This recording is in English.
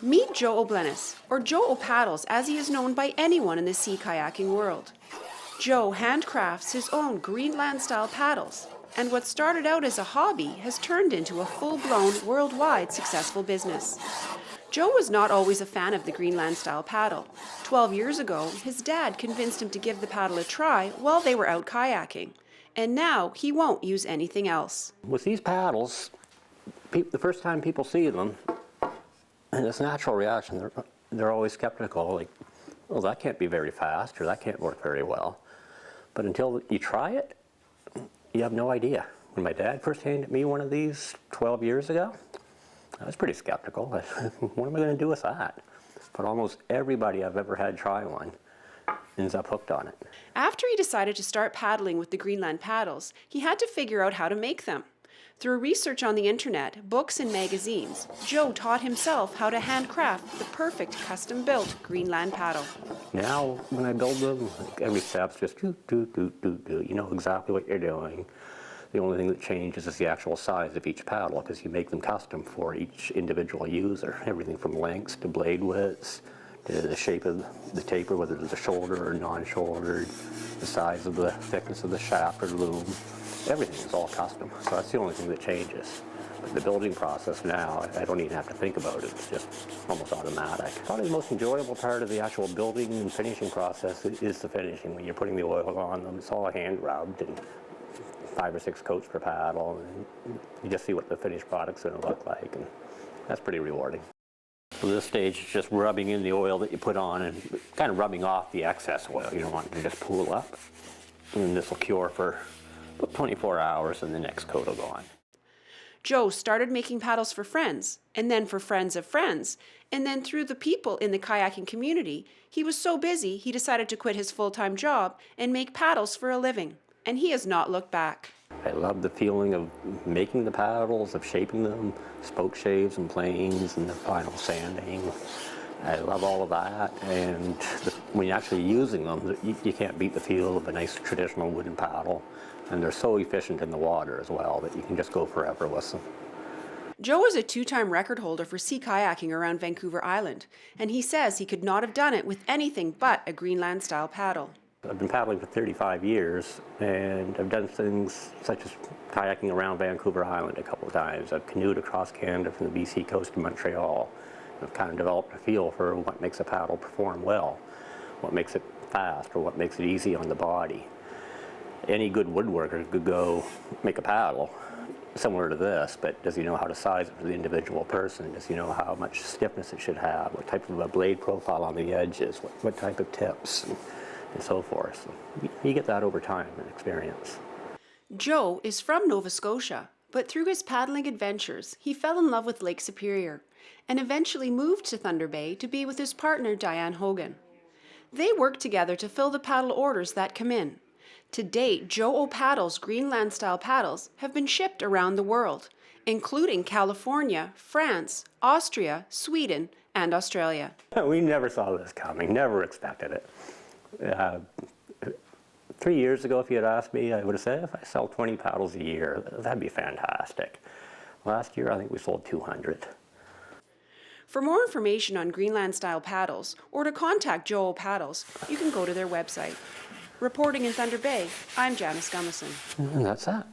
Meet Joe O'Blennis, or Joe O'Paddles as he is known by anyone in the sea kayaking world. Joe handcrafts his own Greenland Style paddles, and what started out as a hobby has turned into a full-blown, worldwide successful business. Joe was not always a fan of the Greenland Style paddle. 12 years ago, his dad convinced him to give the paddle a try while they were out kayaking, and now he won't use anything else. With these paddles, the first time people see them, and it's a natural reaction, they're always skeptical, like, well, that can't be very fast, or that can't work very well. But until you try it, you have no idea. When my dad first handed me one of these 12 years ago, I was pretty skeptical. What am I going to do with that? But almost everybody I've ever had try one ends up hooked on it. After he decided to start paddling with the Greenland paddles, he had to figure out how to make them. Through research on the internet, books and magazines, Joe taught himself how to handcraft the perfect custom-built Greenland paddle. Now, when I build them, like every step's just do. You know exactly what you're doing. The only thing that changes is the actual size of each paddle, because you make them custom for each individual user. Everything from lengths to blade widths, to the shape of the taper, whether it's a shoulder or non-shouldered, the size of the thickness of the shaft or loom. Everything is all custom, so that's the only thing that changes. But the building process now, I don't even have to think about it. It's just almost automatic. Probably the most enjoyable part of the actual building and finishing process is the finishing. When you're putting the oil on them, it's all hand rubbed and 5 or 6 coats per paddle, and you just see what the finished product's going to look like, and that's pretty rewarding. So this stage is just rubbing in the oil that you put on and kind of rubbing off the excess oil. You don't want it to just pool up. And this will cure for about 24 hours and the next coat will go on. Joe started making paddles for friends, and then for friends of friends, and then through the people in the kayaking community. He was so busy he decided to quit his full-time job and make paddles for a living, and he has not looked back. I love the feeling of making the paddles, of shaping them, spoke shaves and planes, and the final sanding. I love all of that, and when you're actually using them, you can't beat the feel of a nice traditional wooden paddle. And they're so efficient in the water as well that you can just go forever with them. Joe is a 2-time record holder for sea kayaking around Vancouver Island, and he says he could not have done it with anything but a Greenland Style paddle. I've been paddling for 35 years, and I've done things such as kayaking around Vancouver Island a couple of times. I've canoed across Canada from the BC coast to Montreal. I've kind of developed a feel for what makes a paddle perform well, what makes it fast, or what makes it easy on the body. Any good woodworker could go make a paddle similar to this, but does he know how to size it for the individual person? Does he know how much stiffness it should have? What type of a blade profile on the edges? What type of tips? And so forth. So you get that over time and experience. Joe is from Nova Scotia, but through his paddling adventures, he fell in love with Lake Superior and eventually moved to Thunder Bay to be with his partner Diane Hogan. They work together to fill the paddle orders that come in. To date, Joe O'Paddle's Greenland Style paddles have been shipped around the world, including California, France, Austria, Sweden, and Australia. We never saw this coming, never expected it. 3 years ago, if you had asked me, I would have said, if I sell 20 paddles a year, that'd be fantastic. Last year, I think we sold 200. For more information on Greenland Style paddles, or to contact Joe O'Paddles, you can go to their website. Reporting in Thunder Bay, I'm Janice Gummison. And that's that.